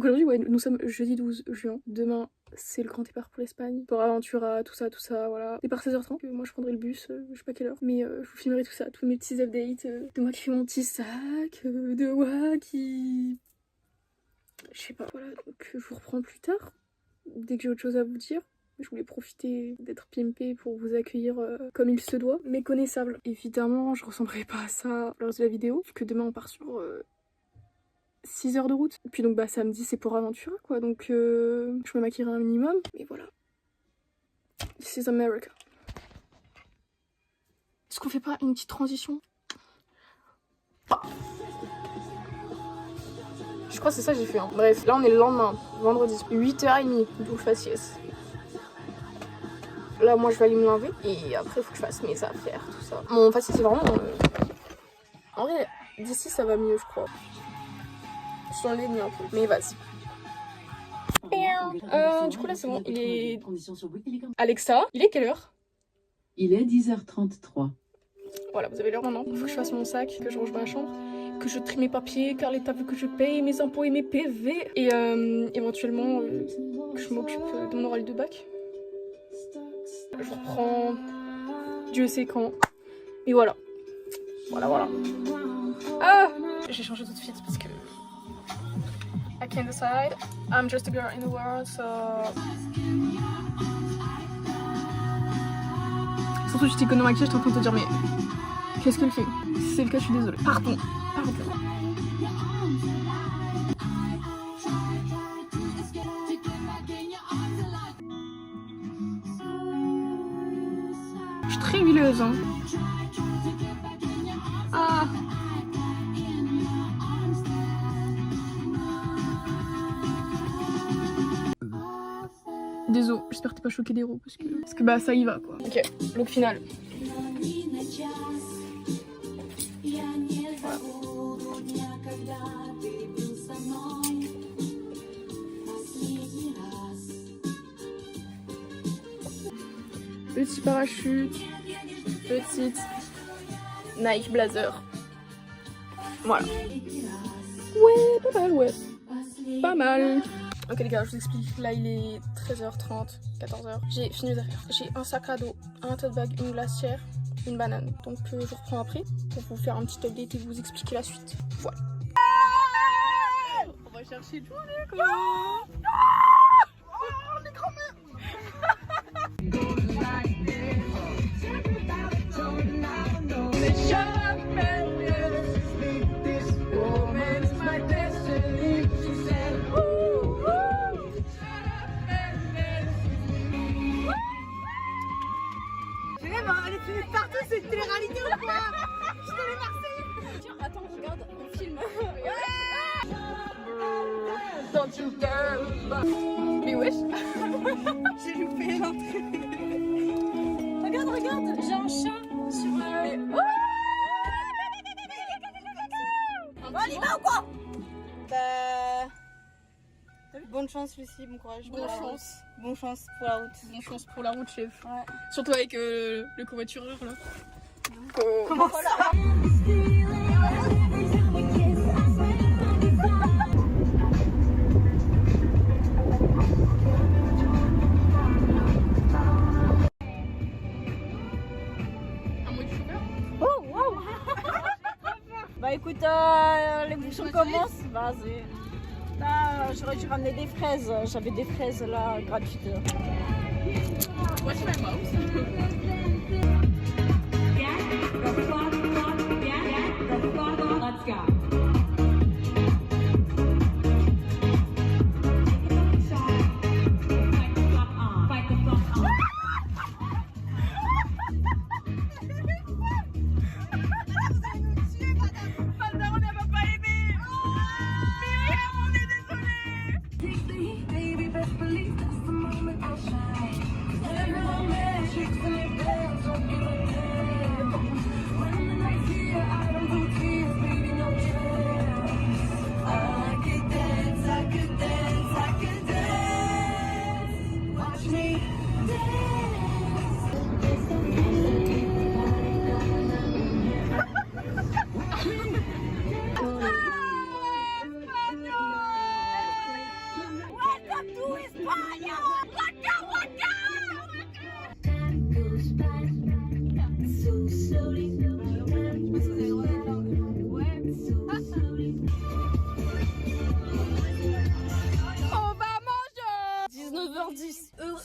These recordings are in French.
Donc aujourd'hui, ouais, nous sommes jeudi 12 juin. Demain, c'est le grand départ pour l'Espagne. Pour Aventura, tout ça, voilà. Départ 16h30. Moi, je prendrai le bus, je sais pas quelle heure. Mais je vous filmerai tout ça, tous mes petits updates. De moi qui fais mon petit sac, de moi qui... Je sais pas. Voilà, donc je vous reprends plus tard. Dès que j'ai autre chose à vous dire. Je voulais profiter d'être pimpée pour vous accueillir comme il se doit. Méconnaissable. Évidemment, je ressemblerai pas à ça lors de la vidéo. Vu que demain, on part sur... 6 heures de route. Puis donc bah samedi c'est pour Aventura quoi, donc je me maquillerai un minimum. Mais voilà. This is America. Est-ce qu'on fait pas une petite transition? Je crois que c'est ça que j'ai fait. Hein. Bref, là on est le lendemain, vendredi, 8h30, d'où le faciès. Là moi je vais aller me laver et après il faut que je fasse mes affaires, tout ça. Mon faciès c'est vraiment... En vrai, d'ici ça va mieux je crois. Je t'en ai mis un peu, mais vas-y. Du coup là c'est bon, il est... Alexa, il est quelle heure? Il est 10h33. Voilà, vous avez l'heure maintenant. Il faut que je fasse mon sac, que je range ma chambre, que je trie mes papiers, car l'État veut que je paye mes impôts et mes PV. Et éventuellement, que je m'occupe de mon oral de bac. Je reprends Dieu sait quand. Et voilà. Voilà. Ah! J'ai changé tout de suite parce que... I can't decide. I'm just a girl in the world, so... Surtout, je t'ai connu maquillage, j'étais en train de te dire, mais... Qu'est-ce qu'elle fait? Si c'est le cas, je suis désolée. Pardon. Je suis très huileuse, hein. Ah! Désolé, j'espère que t'es pas choqué d'héros parce que bah ça y va quoi. Ok, look final. Voilà. Petit parachute, petite Nike Blazer. Voilà. Ouais, pas mal, ouais. Pas mal. Ok les gars, je vous explique, là il est 13h30, 14h, j'ai fini mes affaires. J'ai un sac à dos, un tote bag, une glacière, une banane. Donc je reprends après pour vous faire un petit update et vous expliquer la suite. Voilà. On va chercher tous les quoi. On est cramés. Partout, c'est une télé-réalité ou quoi? Je te l'ai Marseille. Tiens, attends, regarde, on filme. Don't you dare. Mais wesh. J'ai loupé l'entrée. Regarde, j'ai un chat sur... On y va ou quoi? Bah... Bonne chance Lucie, bon courage. Bonne chance. Bonne chance pour la route. Bonne chance pour la route, chef. Ouais. Surtout avec le covoitureur là. Comment ça? Oh wow. Bah écoute, les bouchons commencent. Vas-y. Là, j'aurais dû ramener des fraises. J'avais des fraises là gratuites. What's my mouse? Let's go.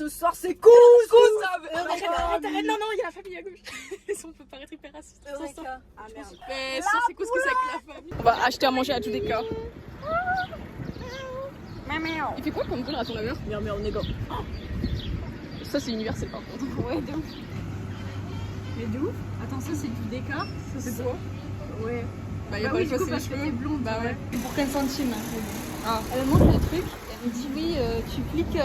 ce soir, c'est cool, Arrête, non, il y a la famille à gauche. On peut paraître hyper raciste. Eureka. Ah merde. Mais ça, c'est couscous avec la famille. On va acheter à manger à tous les cas. Il fait quoi comme couleur à ton avis? Murmure négo. Ça, c'est universel par contre. Ouais, de ouf. Mais de ouf. Attends, ça c'est du déca. Ça, c'est quoi? Ouais. Bah, y'a Bah pas oui, le du choix, coup, c'est parce les que cheveux. t'es blonde. Bah ouais. Pour 15 centimes. Ah. Elle me montre le truc. Elle me dit oui, tu cliques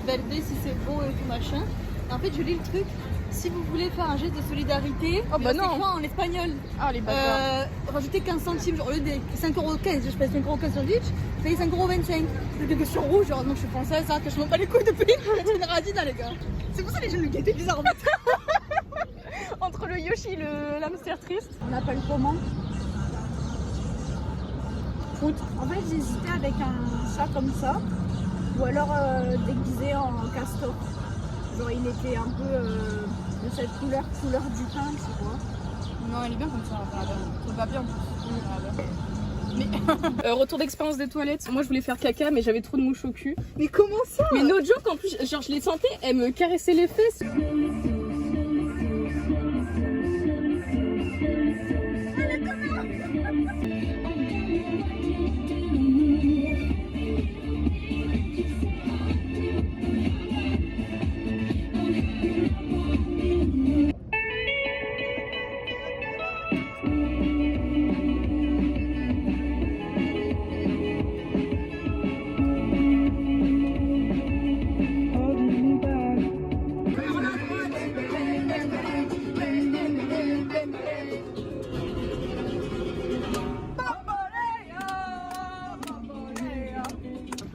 valider si c'est bon et tout machin. Et en fait, je lis le truc. Si vous voulez faire un geste de solidarité, Oh bah c'est non. écrit en espagnol. Ah, les bâtards. Rajoutez 15 centimes, genre au lieu des 5,15€, je paye 5,15€ sandwich, je paye 5,25€. C'est des questions rouges, genre non, je suis française, ça, que je m'en bats les couilles de payer une radina, les gars. C'est pour ça les jeunes le guettaient bizarre en fait. Entre le Yoshi et l'hamster triste. On appelle comment? Foot. En fait, j'hésitais avec un chat comme ça, ou alors déguisé en castor. Genre, il était un peu de cette couleur du pain, tu vois. Non, elle est bien comme ça, ça va bien. Mais retour d'expérience des toilettes, moi je voulais faire caca mais j'avais trop de mouches au cul. Mais comment ça? Mais no joke en plus, genre je les sentais, elles me caressaient les fesses.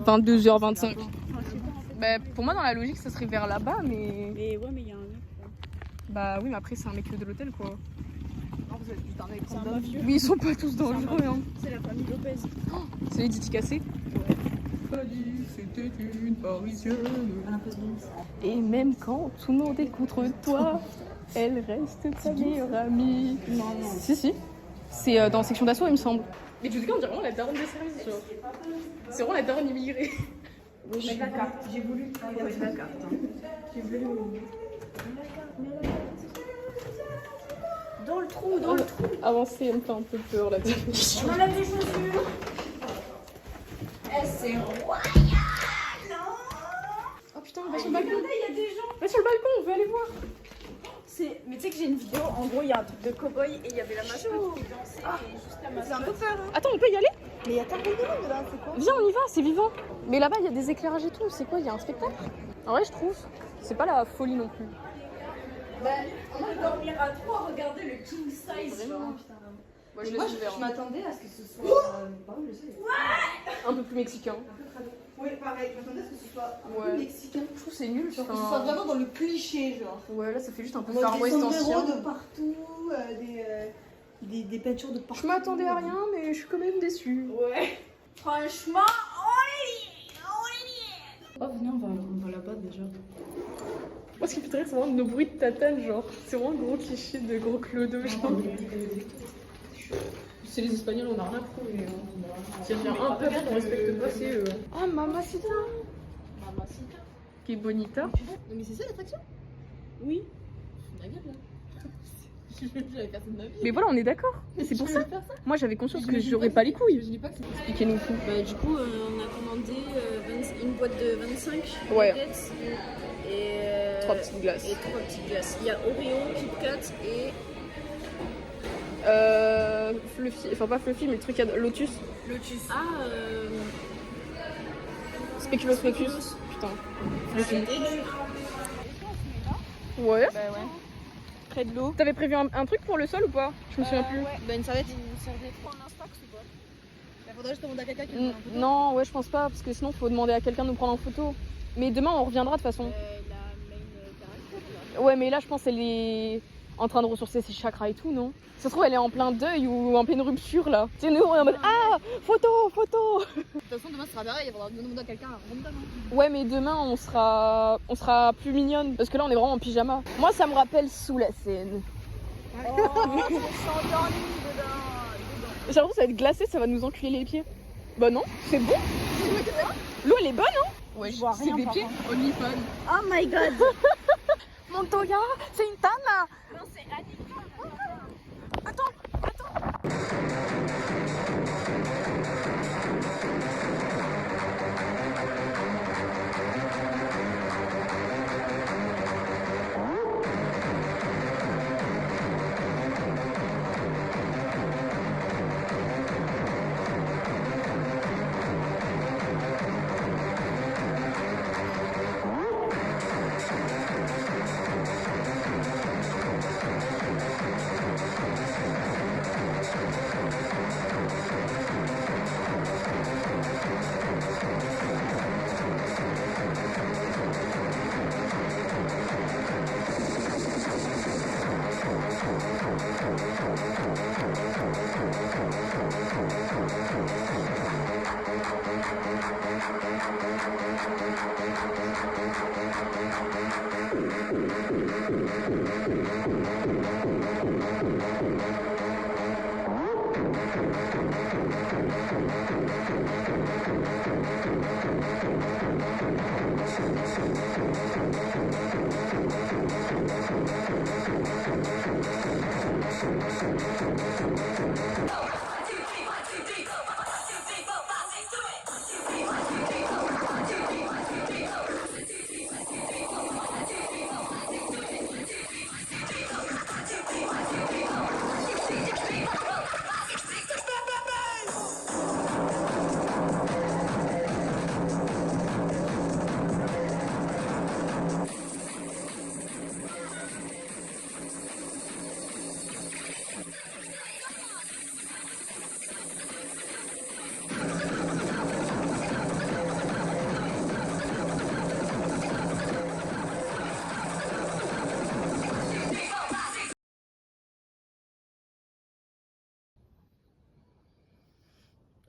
« 22h25 ». Bah, pour moi, dans la logique, ça serait vers là-bas, mais. Mais ouais, mais il y a un mec. Bah oui, mais après, c'est un mec de l'hôtel, quoi. Non, vous êtes juste un mec random. Oui, ils sont pas tous dangereux, hein. C'est la famille Lopez. C'est les Diti cassés. C'était une parisienne. Et même quand tout le monde est contre toi, elle reste ta meilleure amie. Non. Si. C'est dans section d'assaut, il me semble. Mais tu sais qu'on dirait vraiment la daronne des services, genre. C'est vraiment la daronne immigrée. Oui, j'ai la carte. J'ai voulu travailler avec la carte. J'ai voulu. Dans le trou. Avancer, elle me fait un peu peur là. On enlève les chaussures. Eh, c'est royal, non? Oh putain, va sur le balcon. Regardez, il y a des gens. Va sur le balcon, on veut aller voir. Mais tu sais que j'ai une vidéo, en gros il y a un truc de cow-boy et il y avait la mascotte qui dansait et juste la mascotte. C'est un peu peur, hein. Attends, on peut y aller? Mais il y a ta vidéo là, c'est quoi? Viens, on y va, c'est vivant. Mais là-bas, il y a des éclairages et tout. C'est quoi? Il y a un spectacle? En vrai, je trouve. C'est pas la folie non plus. Ben, on va dormir à 3, regardez le king size. Vraiment. Moi, je m'attendais à ce que ce soit. un peu plus mexicain. Oui, pareil, je m'attendais à ce que ce soit un Ouais. peu mexicain. Je trouve que c'est nul. Genre que ce soit vraiment dans le cliché, genre. Ouais, là, ça fait juste un peu Des Far West sombreros ancien. de partout, des peintures de partout. Je m'attendais à rien, mais je suis quand même déçue. Ouais. Franchement, Oh, venez, on va là-bas déjà. Moi, ce qui fait très rire, c'est vraiment nos bruits de tatane, genre. C'est vraiment un gros cliché de gros clodo, genre. C'est les Espagnols, on a rien prouvé. S'il y a un peuple qu'on respecte pas, c'est eux. Ah, Mamacita. Qui est bonita. mais c'est ça l'attraction? Oui. La gueule là. J'avais personne de ma vie. Mais voilà, on est d'accord. C'est pour ça. Moi, j'avais conscience que j'aurais pas les couilles. Je dis pas que c'est. Expliquez-nous tout. Bah, du coup, on a commandé une boîte de 25 Ouais. nuggets et 3 petites glaces. Et 3 petites glaces. Il y a Oreo, Kit Kat et Fluffy. Enfin, pas Fluffy, mais le truc à Lotus. Lotus. Ah, Spéculoos Lotus. Putain. c'était dur. Ouais. Bah ouais. Près de l'eau. T'avais prévu un truc pour le sol ou pas? Je me souviens plus. Ouais. Bah une serviette. Une serviette pour un instax ou pas? Il faudrait juste demander à quelqu'un qui nous prenne en photo. Non, ouais, je pense pas, parce que sinon, faut demander à quelqu'un de nous prendre en photo. Mais demain, on reviendra de toute façon. La main caractère là. Ouais, mais là, je pense qu'elle est en train de ressourcer ses chakras et tout, non? Ça se trouve, elle est en plein deuil ou en pleine rupture là. Tu sais, nous, on est en mode ah, photo. De toute façon, demain sera pareil, il faudra demander à quelqu'un random. Ouais, mais demain, on sera plus mignonne, parce que là, on est vraiment en pyjama. Moi, ça me rappelle Sous la Seine. Oh, on s'est endormi dedans. J'ai l'impression que ça va être glacé, ça va nous enculer les pieds. Bah non, c'est bon. L'eau elle est bonne, hein? Ouais, Je vois c'est rien, des par pieds. contre. OnlyFans. Oh my god. Montoya, c'est une tanne là. Non, c'est Annie.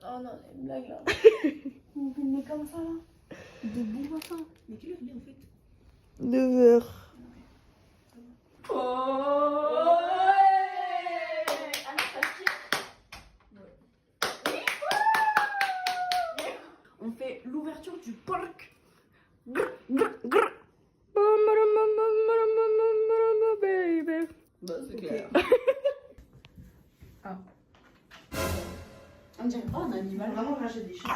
Oh non, c'est une blague là. On filme comme ça là. Debout enfin. Mais quelle heure il est en fait? 9h. On fait l'ouverture du parc. Bah, c'est clair. Ah. On dirait pas un animal. Vraiment cracher des chiens.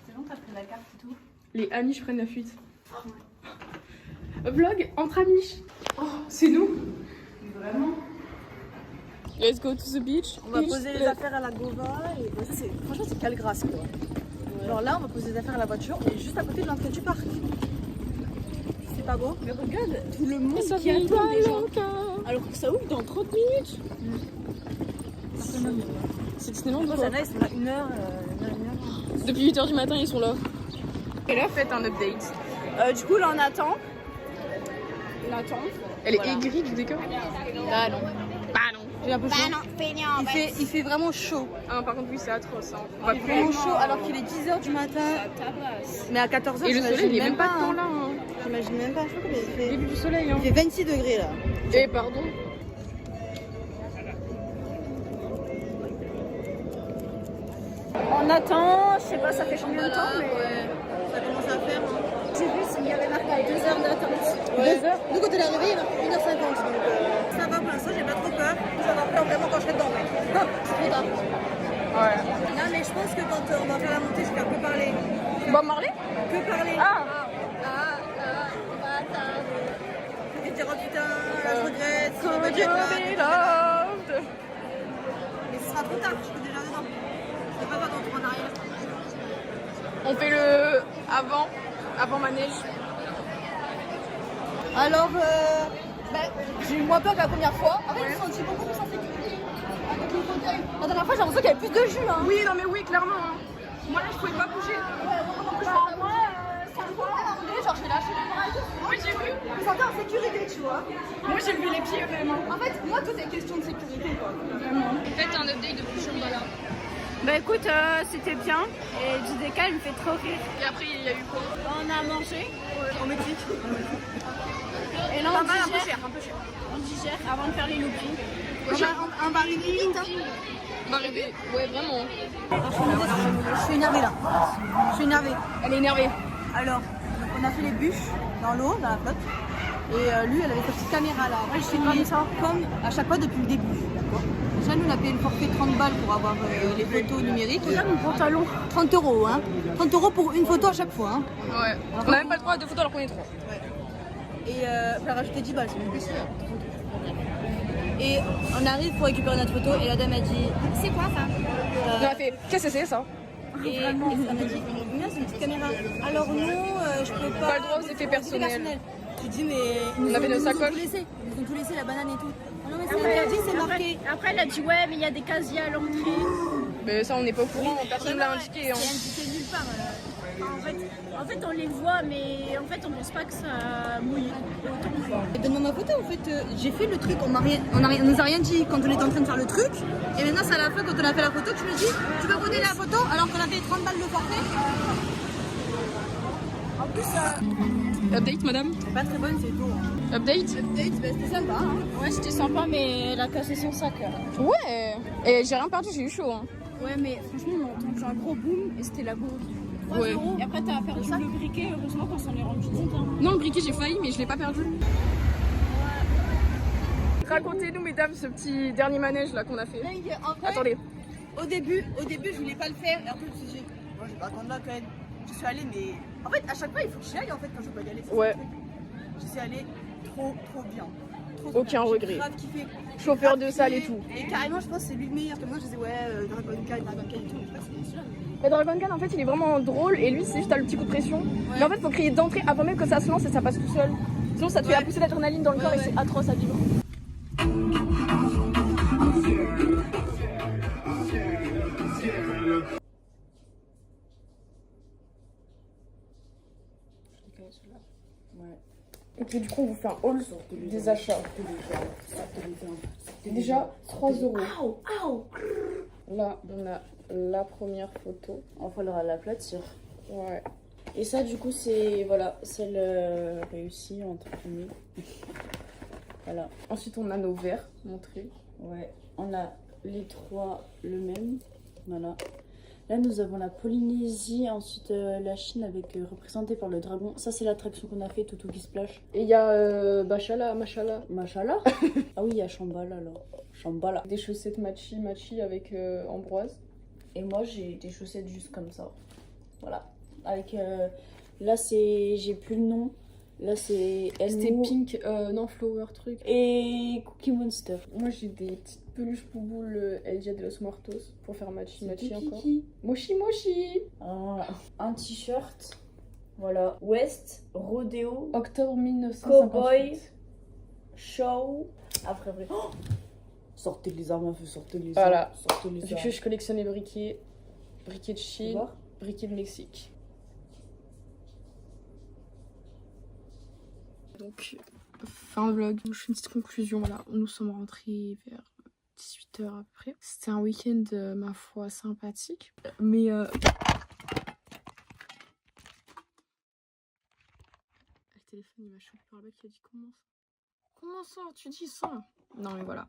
C'est bon, t'as pris la carte et tout. Les Amish prennent la fuite. Vlog entre Amish. Oh, c'est nous. Vraiment. Let's go to the beach. On va poser les affaires à la Gova et ça, franchement c'est Calgras quoi. Genre là on va poser les affaires à la voiture et juste à côté de l'entrée du parc. C'est pas beau? Mais regarde tout le monde qui attend déjà. Alors que ça ouvre dans 30 minutes. C'est Disneyland Moi quoi. ça là ils sont là 1 heure, Depuis 8h du matin ils sont là. Quelle heure faites un update? Du coup là on attend. Elle est aigrie du décor. Ah non. Bah non. J'ai un peu chaud. Il fait vraiment chaud. Ah, par contre oui c'est atroce. Hein. On va Il fait vraiment chaud alors qu'il est 10h du matin. Mais à 14h Et le soleil il est même pas hein. tant là. Hein. J'imagine même pas, je crois qu'il fait... Début du soleil. Hein. Il fait 26 degrés là. Et pardon. On attend, je sais pas ça fait combien de temps mais... Ça commence à faire. J'ai vu s'il y avait marqué 2 heures d'attente. Ouais. 2 heures. Nous, quand elle est arrivée, il marquait 1h50. Donc, ça va pour l'instant, j'ai pas trop peur. Ça va peur vraiment quand je serai dedans. Mais... c'est trop tard. Ouais. Non, mais je pense que quand on va faire la montée, je vais un peu parler. Bob Marley? Que parler. Ah. Et dire, oh putain, je regrette. Je Could regrette you là. be loved? Mais ce sera trop tard, je suis déjà dedans. Je peux pas voir dans en arrière. On fait le avant manège. Alors, j'ai eu moins peur que la première fois. En fait, je me sens beaucoup plus en sécurité avec les fauteuils. La dernière fois, j'ai l'impression qu'il y avait plus de jus. Hein. Oui, non mais oui, clairement. Hein. Moi là, je pouvais pas bouger. Moi, sans fois, genre, j'ai lâché les bras et tout. Oui, j'ai vu. Je me sentais en sécurité, tu vois. Moi, j'ai vu les pieds vraiment. En fait, moi, tout est question de sécurité, quoi. Faites un update de Shambhala. Bah écoute, c'était bien. Et JDK, il me fait trop rire. Et après, il y a eu quoi? On a mangé. En Mexique. Et là, Pas on mal, un peu digère. cher, un peu cher. On digère avant de faire les loopings. Un baril limite, hein. On va rêver. Ouais, vraiment. Je suis énervée là. Je suis énervée. Elle est énervée. Alors, donc on a fait les bûches dans l'eau, dans la flotte. Et lui, elle avait sa petite caméra là. Moi, je suis comme ça, comme à chaque fois depuis le début. D'accord. Déjà, nous, on a payé le forfait 30 balles pour avoir les photos numériques. Regarde mon pantalon. 30 € hein. 30 € pour une photo à chaque fois. Hein. Ouais. On n'a même pas le droit à 2 photos alors qu'on est 3. Et elle a rajouté 10 balles, c'est même plus cher. Et on arrive pour récupérer notre photo et la dame a dit c'est quoi ça On a fait, qu'est-ce que c'est ça? Et elle m'a dit Mia, c'est une petite caméra. Alors non, je peux pas. Pas le droit aux effets personnels. Je dis mais On avait nos sacoches. Ils nous ont tout laissé, la banane et tout. Ah non mais c'est interdit, c'est marqué. Après, elle a dit ouais, mais il y a des casiers à l'entrée. Mais ça, on n'est pas au courant, personne ne l'a indiqué. Hein. C'est indiqué nulle part. En fait, on les voit, mais en fait, on pense pas que ça mouille. Donne-moi ma photo en fait. J'ai fait le truc, on nous a rien dit quand on était en train de faire le truc. Et maintenant c'est à la fin quand on a fait la photo que tu me dis tu veux redonner la photo alors qu'on a fait 30 balles de forfait. En plus Update, madame? c'est pas très bonne, c'est tout. Update? C'était sympa. Hein. Ouais, c'était sympa, mais elle a cassé son sac. Ouais. Et j'ai rien perdu, j'ai eu chaud. Hein. Ouais, mais franchement, on a entendu un gros boom et c'était la bourre. Ouais. Et après, t'as perdu le briquet, heureusement qu'on s'en est rendu compte. Hein. Non, le briquet, j'ai failli, mais je l'ai pas perdu. Racontez-nous, mesdames, ce petit dernier manège là qu'on a fait. En vrai, Attendez. au début, je voulais pas le faire. Et après, je me suis dit, moi, je vais pas attendre là quand même. Je suis allée, mais en fait, à chaque fois, il faut que j'y aille en fait quand je peux y aller. Ouais. Je suis allée trop bien. Aucun regret. Grave kiffé. Chauffeur de Grave salle et kiffé. tout. Et carrément, je pense que c'est lui le meilleur. Comme moi, je disais, ouais, Dragon Khan et tout. Mais je crois que c'est celui-là. Le Dragon Khan, en fait, il est vraiment drôle et lui, c'est juste à le petit coup de pression. Mais en fait, faut crier d'entrée avant même que ça se lance et ça passe tout seul. Sinon, ça te fait la poussée d'adrénaline dans le corps et c'est atroce à vivre. Ok, du coup, on vous fait un haul des achats. Déjà, 3 €. Là, on a la première photo. On va l'aplatir. Ouais. Et ça, du coup, c'est voilà, celle réussie entre guillemets. Voilà. Ensuite, on a nos verres montrés. Ouais. On a les 3 le même. Voilà. Là, nous avons la Polynésie, ensuite la Chine avec représentée par le dragon. Ça, c'est l'attraction qu'on a fait, Toutou qui splash. Et il y a Bachala, Machala. Machallah. Ah oui, il y a Shambhala alors. Shambhala. Des chaussettes matchy avec Ambroise. Et moi, j'ai des chaussettes juste comme ça. Voilà. Avec là, c'est j'ai plus le nom. Là, c'est C'était Pink, non, Flower truc. et Cookie Monster. Moi, j'ai des petites peluches pouboules El Dia de los Muertos pour faire matchy encore. Kiki. Moshi Moshi. Un t-shirt. Voilà. West, Rodeo, Octobre 1958. Cowboy, Show. Après, oh, sortez les armes à feu, sortez les Voilà. armes. Sortez les Vu armes. que je collectionne les briquets de Tu Chine, vois briquets de Mexique. Donc, fin vlog. Je fais une petite conclusion. Voilà, nous sommes rentrés vers 18 h à peu près. C'était un week-end, ma foi, sympathique. Mais le téléphone, il m'a chopé par là qui a dit comment ça? Comment ça? Tu dis ça? Non mais voilà.